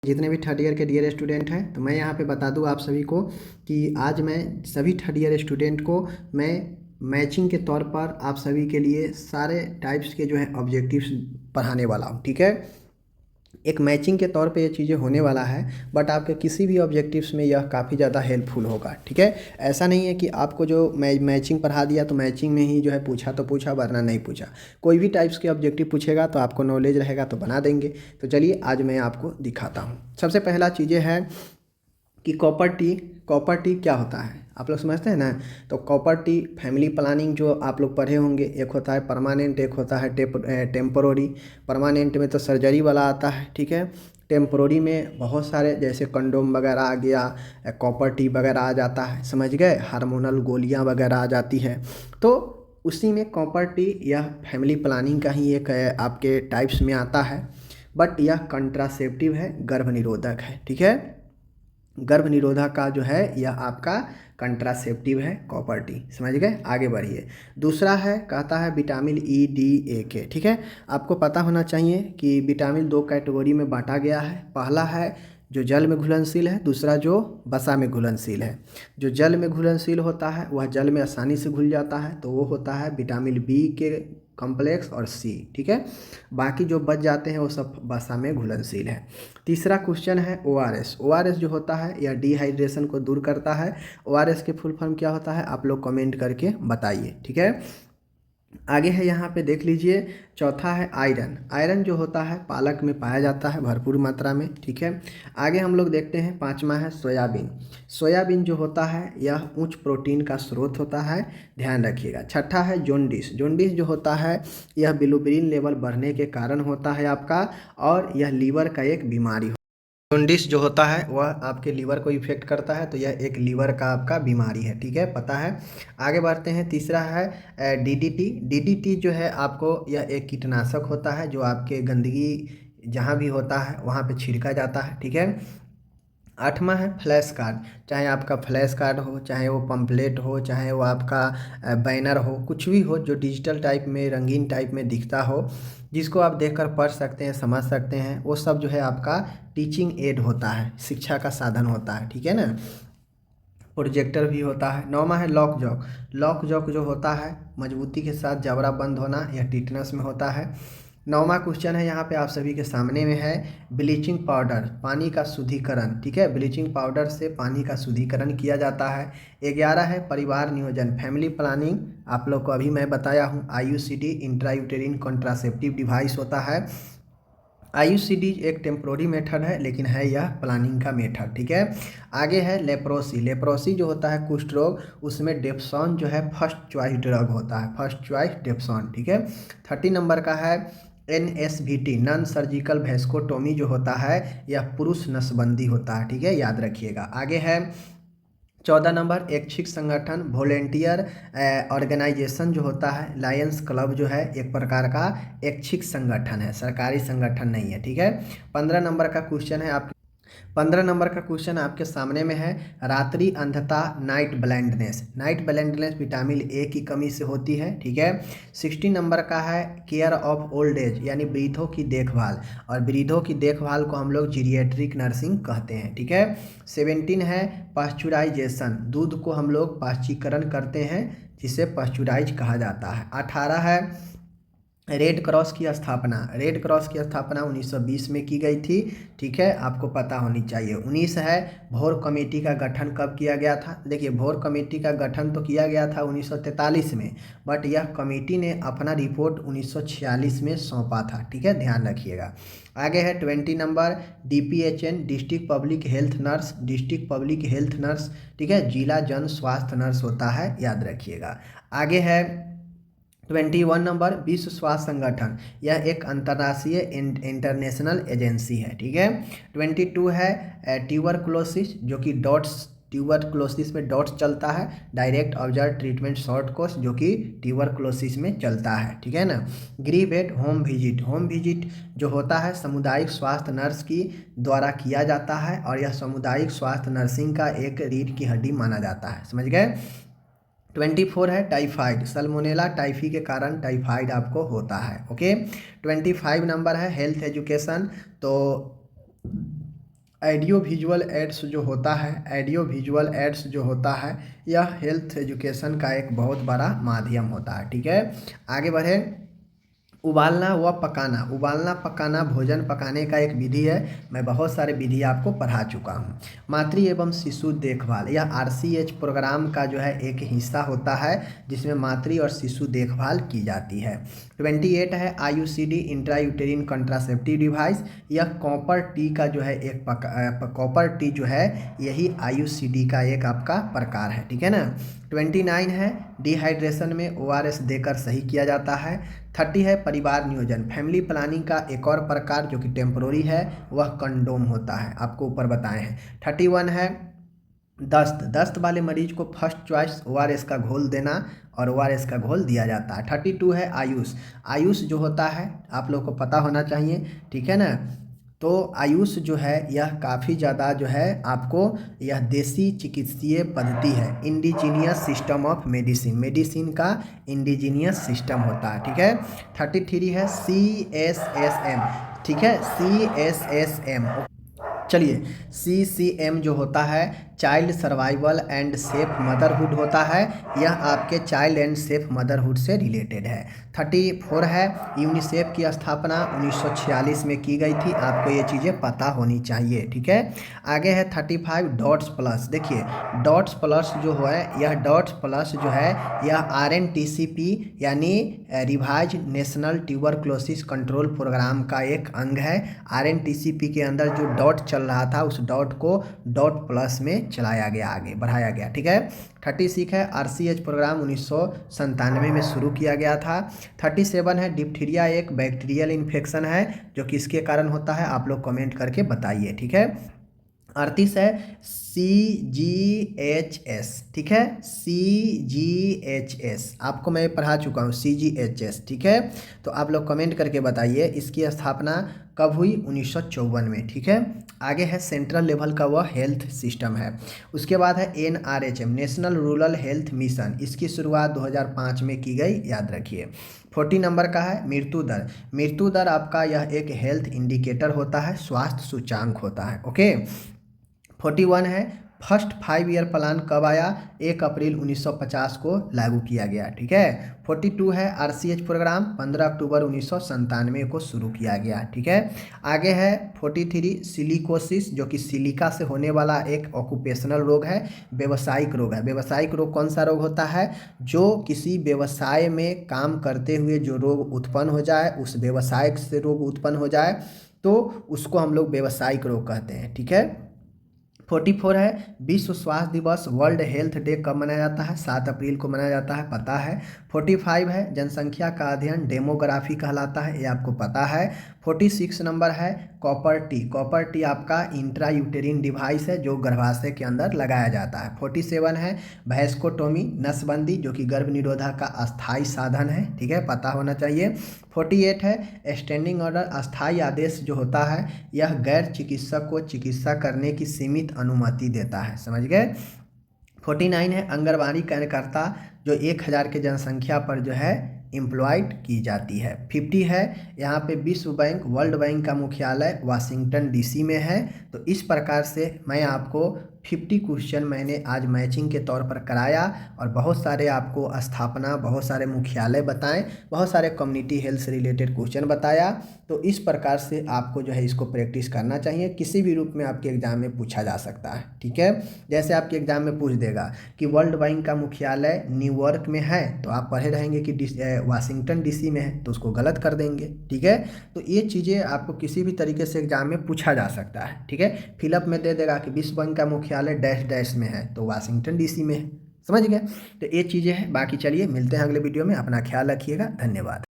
जितने भी third year के डियर स्टूडेंट हैं, तो मैं यहाँ पे बता दूँ आप सभी को कि आज मैं सभी थर्ड ईयर स्टूडेंट को मैं मैचिंग के तौर पर आप सभी के लिए सारे टाइप्स के जो है ऑब्जेक्टिव्स पढ़ाने वाला हूँ। ठीक है, एक मैचिंग के तौर पे ये चीज़ें होने वाला है, बट आपके किसी भी ऑब्जेक्टिव्स में यह काफ़ी ज़्यादा हेल्पफुल होगा। ठीक है, ऐसा नहीं है कि आपको जो मैचिंग पढ़ा दिया तो मैचिंग में ही जो है पूछा तो पूछा वरना नहीं पूछा। कोई भी टाइप्स के ऑब्जेक्टिव पूछेगा तो आपको नॉलेज रहेगा तो बना देंगे। तो चलिए आज मैं आपको दिखाता हूँ। सबसे पहला चीज़ें है कि कॉपर टी क्या होता है, आप लोग समझते हैं ना। तो कॉपर टी फैमिली प्लानिंग जो आप लोग पढ़े होंगे, एक होता है परमानेंट, एक होता है टेम्पोररी। परमानेंट में तो सर्जरी वाला आता है, ठीक है। टेम्पोररी में बहुत सारे जैसे कंडोम वगैरह आ गया, कॉपर टी वगैरह आ जाता है, समझ गए, हार्मोनल गोलियां वगैरह आ जाती है। तो उसी में कॉपर टी यह फैमिली प्लानिंग का ही एक आपके टाइप्स में आता है, बट यह कंट्रासेप्टिव है, गर्भ निरोधक है। ठीक है, गर्भ निरोधक का जो है यह आपका कंट्रासेप्टिव है कॉपर टी, समझ गए। आगे बढ़िए, दूसरा है कहता है विटामिन ई डी ए के। ठीक है, आपको पता होना चाहिए कि विटामिन दो कैटेगरी में बांटा गया है। पहला है जो जल में घुलनशील है, दूसरा जो वसा में घुलनशील है। जो जल में घुलनशील होता है वह जल में आसानी से घुल जाता है, तो वो होता है विटामिन बी के कॉम्प्लेक्स और सी। ठीक है, बाकी जो बच जाते हैं वो सब वसा में घुलनशील है। तीसरा क्वेश्चन है ओआरएस। ओआरएस जो होता है यह डिहाइड्रेशन को दूर करता है। ओआरएस के फुल फॉर्म क्या होता है आप लोग कमेंट करके बताइए। ठीक है, आगे है यहाँ पे देख लीजिए। चौथा है आयरन। आयरन जो होता है पालक में पाया जाता है भरपूर मात्रा में। ठीक है, आगे हम लोग देखते हैं पांचवा है सोयाबीन। सोयाबीन जो होता है यह उच्च प्रोटीन का स्रोत होता है, ध्यान रखिएगा। छठा है जोंडिस। जोंडिस जो होता है यह बिलिरुबिन लेवल बढ़ने के कारण होता है आपका, और यह लीवर का एक बीमारी। जॉन्डिस जो होता है वह आपके लीवर को इफेक्ट करता है, तो यह एक लीवर का आपका बीमारी है। ठीक है, पता है। आगे बढ़ते हैं, तीसरा है डीडीटी। डीडीटी जो है आपको यह एक कीटनाशक होता है जो आपके गंदगी जहाँ भी होता है वहाँ पे छिड़का जाता है। ठीक है, आठवां है फ्लैश कार्ड। चाहे आपका फ्लैश कार्ड हो, चाहे वो पम्पलेट हो, चाहे वो आपका बैनर हो, कुछ भी हो जो डिजिटल टाइप में रंगीन टाइप में दिखता हो, जिसको आप देखकर पढ़ सकते हैं, समझ सकते हैं, वो सब जो है आपका टीचिंग एड होता है, शिक्षा का साधन होता है। ठीक है ना, प्रोजेक्टर भी होता है। नौवां है लॉक जॉक। लॉक जॉक जो होता है मजबूती के साथ जबड़ा बंद होना, यह टिटनस में होता है। नौवां क्वेश्चन है यहाँ पे आप सभी के सामने में है ब्लीचिंग पाउडर, पानी का शुद्धिकरण। ठीक है, ब्लीचिंग पाउडर से पानी का शुद्धिकरण किया जाता है। 11 है परिवार नियोजन, फैमिली प्लानिंग। आप लोग को अभी मैं बताया हूँ आईयूसीडी, इंट्रायूटेरिन कॉन्ट्रासेप्टिव डिवाइस होता है। आईयूसीडी एक टेम्प्रोरी मेथड है, लेकिन है यह प्लानिंग का मेथड। ठीक है, आगे है लेप्रोसी। लेप्रोसी जो होता है कुष्ठ रोग, उसमें डेप्सॉन जो है फर्स्ट चॉइस ड्रग होता है, फर्स्ट चॉइस डेप्सॉन। ठीक है, 30 नंबर का है NSVT, नॉन सर्जिकल वेस्कोटोमी जो होता है यह पुरुष नसबंदी होता है। ठीक है, याद रखिएगा। आगे है 14 नंबर ऐच्छिक संगठन, वॉलेंटियर ऑर्गेनाइजेशन जो होता है, लायंस क्लब जो है एक प्रकार का ऐच्छिक संगठन है, सरकारी संगठन नहीं है। ठीक है, 15 नंबर का क्वेश्चन है आप 15 नंबर का क्वेश्चन आपके सामने में है रात्रि अंधता, night blindness. Night blindness vitamin A की कमी से होती है। ठीक है, 60 नंबर का है केयर ऑफ ओल्ड एज, यानी वृद्धों की देखभाल, और वृद्धों की देखभाल को हम लोग जीरियाट्रिक नर्सिंग कहते हैं। ठीक है, 17 है पास्चुराइजेशन, दूध को हम लोग पाश्चीकरण करते हैं जिसे पास्चुराइज कहा जाता है। 18 है रेड क्रॉस की स्थापना। रेड क्रॉस की स्थापना 1920 में की गई थी। ठीक है, आपको पता होनी चाहिए। 19 है भोर कमेटी का गठन कब किया गया था। देखिए, भोर कमेटी का गठन तो किया गया था 1943 में, बट यह कमेटी ने अपना रिपोर्ट 1946 में सौंपा था। ठीक है, ध्यान रखिएगा। आगे है 20 number DPHN, district public health nurse. District public health nurse, ठीक है, जिला जन स्वास्थ्य नर्स होता है, याद रखिएगा। आगे है 21 नंबर विश्व स्वास्थ्य संगठन, यह एक अंतर्राष्ट्रीय इंटरनेशनल एजेंसी है। ठीक है, 22 है ट्यूबरकुलोसिस, जो कि डॉट्स, ट्यूबरकुलोसिस में डॉट्स चलता है, direct observe treatment short course जो कि ट्यूबरकुलोसिस में चलता है। ठीक है ना, grieve at home visit. Home visit जो होता है सामुदायिक स्वास्थ्य नर्स की द्वारा किया जाता है, और यह सामुदायिक स्वास्थ्य नर्सिंग का एक रीढ़ की हड्डी माना जाता है, समझ गए। 24 है टाइफाइड, सल्मोनेला टाइफी के कारण टाइफाइड आपको होता है। ओके, 25 नंबर है हेल्थ एजुकेशन। तो ऑडियो विजुअल एड्स जो होता है, ऑडियो विजुअल एड्स जो होता है यह हेल्थ एजुकेशन का एक बहुत बड़ा माध्यम होता है। ठीक है, आगे बढ़े। उबालना व पकाना, उबालना पकाना भोजन पकाने का एक विधि है। मैं बहुत सारे विधि आपको पढ़ा चुका हूँ। मातृ एवं शिशु देखभाल, यह RCH प्रोग्राम का जो है एक हिस्सा होता है जिसमें मातृ और शिशु देखभाल की जाती है। 28 है IUCD इंट्रायूटेरिन कंट्रासेप्टिव डिवाइस, यह कॉपर टी का जो है एक कॉपर टी जो है यही IUCD का एक आपका प्रकार है। ठीक है ना। 29 है डिहाइड्रेशन में ORS देकर सही किया जाता है। 30 है परिवार नियोजन, फैमिली प्लानिंग का एक और प्रकार जो कि टेम्पोररी है वह कंडोम होता है, आपको ऊपर बताए हैं। 31 है दस्त वाले मरीज को फर्स्ट चॉइस ORS का घोल देना और ORS का घोल दिया जाता है। 32 है आयुष जो होता है आप लोग को पता होना चाहिए। ठीक है ना। तो आयुष जो है यह काफ़ी ज़्यादा जो है आपको यह देसी चिकित्सीय पद्धति है, इंडिजीनियस सिस्टम ऑफ मेडिसिन का इंडिजीनियस सिस्टम होता है। ठीक है। 33 है CSSM। ठीक है, CSSM। चलिए, CCM जो होता है child survival and safe motherhood होता है, यह आपके चाइल्ड एंड सेफ मदरहुड से रिलेटेड है। 34 है यूनिसेफ की स्थापना 1946 में की गई थी, आपको ये चीज़ें पता होनी चाहिए। ठीक है। आगे है 35 डॉट्स प्लस। देखिए डॉट्स प्लस जो है यह डॉट्स प्लस जो है यह RNTCP यानी revise national tuberculosis control programme का एक अंग है। RNTCP के अंदर जो डॉट चल रहा था उस डॉट को डॉट प्लस में चलाया गया, आगे बढ़ाया गया। ठीक है। 36 है RCH प्रोग्राम 1997 में शुरू किया गया था। 37 है डिप्थीरिया एक बैक्टीरियल इन्फेक्शन है जो किसके कारण होता है, आप लोग कमेंट करके बताइए। ठीक है। 38 है CGHS। ठीक है, CGHS आपको मैं पढ़ा चुका हूँ CGHS। ठीक है, तो आप लोग कमेंट करके बताइए इसकी स्थापना कब हुई, 1954 में। ठीक है। आगे है सेंट्रल लेवल का वह हेल्थ सिस्टम है। उसके बाद है NRHM national rural health mission, इसकी शुरुआत 2005 में की गई, याद रखिए। 40 नंबर का है मृत्यु दर। मृत्यु दर आपका यह एक हेल्थ इंडिकेटर होता है, स्वास्थ्य सूचांक होता है। ओके। 41 है फर्स्ट 5 ईयर प्लान कब आया, 1 अप्रैल 1950 को लागू किया गया। ठीक है। 42 है RCH प्रोग्राम 15 अक्टूबर 1997 को शुरू किया गया। ठीक है। आगे है 43 सिलिकोसिस जो कि सिलिका से होने वाला एक ऑक्यूपेशनल रोग है, व्यवसायिक रोग है। व्यवसायिक रोग कौन सा रोग होता है, जो किसी व्यवसाय में काम करते हुए जो रोग उत्पन्न हो जाए, उस व्यवसाय से रोग उत्पन्न हो जाए तो उसको हम लोग व्यवसायिक रोग कहते हैं। ठीक है। 44 है विश्व स्वास्थ्य दिवस वर्ल्ड हेल्थ डे कब मनाया जाता है, 7 अप्रैल को मनाया जाता है, पता है। 45 है जनसंख्या का अध्ययन डेमोग्राफी कहलाता है, ये आपको पता है। 46 नंबर है कॉपर टी। कॉपर टी आपका इंट्रायूटेरिन डिवाइस है जो गर्भाशय के अंदर लगाया जाता है। 47 है वैस्कोटोमी नसबंदी जो कि गर्भ निरोधक का अस्थायी साधन है। ठीक है, पता होना चाहिए। 48 है स्टैंडिंग ऑर्डर अस्थायी आदेश जो होता है यह गैर चिकित्सक को चिकित्सा करने की सीमित अनुमति देता है, समझ गए। 49 है आंगनबाड़ी कार्यकर्ता जो 1000 के जनसंख्या पर जो है एम्प्लॉयड की जाती है। 50 है यहाँ पे विश्व बैंक वर्ल्ड बैंक का मुख्यालय वाशिंगटन DC में है। तो इस प्रकार से मैं आपको 50 क्वेश्चन मैंने आज मैचिंग के तौर पर कराया और बहुत सारे आपको स्थापना, बहुत सारे मुख्यालय बताएं, बहुत सारे कम्युनिटी हेल्थ से रिलेटेड क्वेश्चन बताया। तो इस प्रकार से आपको जो है इसको प्रैक्टिस करना चाहिए, किसी भी रूप में आपके एग्जाम में पूछा जा सकता है। ठीक है, जैसे आपके एग्जाम में पूछ देगा कि वर्ल्ड बैंक का मुख्यालय न्यूयॉर्क में है तो आप पढ़े रहेंगे कि वाशिंगटन DC में है तो उसको गलत कर देंगे। ठीक है, तो ये चीज़ें आपको किसी भी तरीके से एग्जाम में पूछा जा सकता है। ठीक है, फिलअप में दे देगा कि विश्व बैंक का मुख्यालय डैश डैश में है तो वाशिंगटन DC में है, समझ गए। तो ये चीज़ें हैं, बाकी चलिए मिलते हैं अगले वीडियो में, अपना ख्याल रखिएगा, धन्यवाद।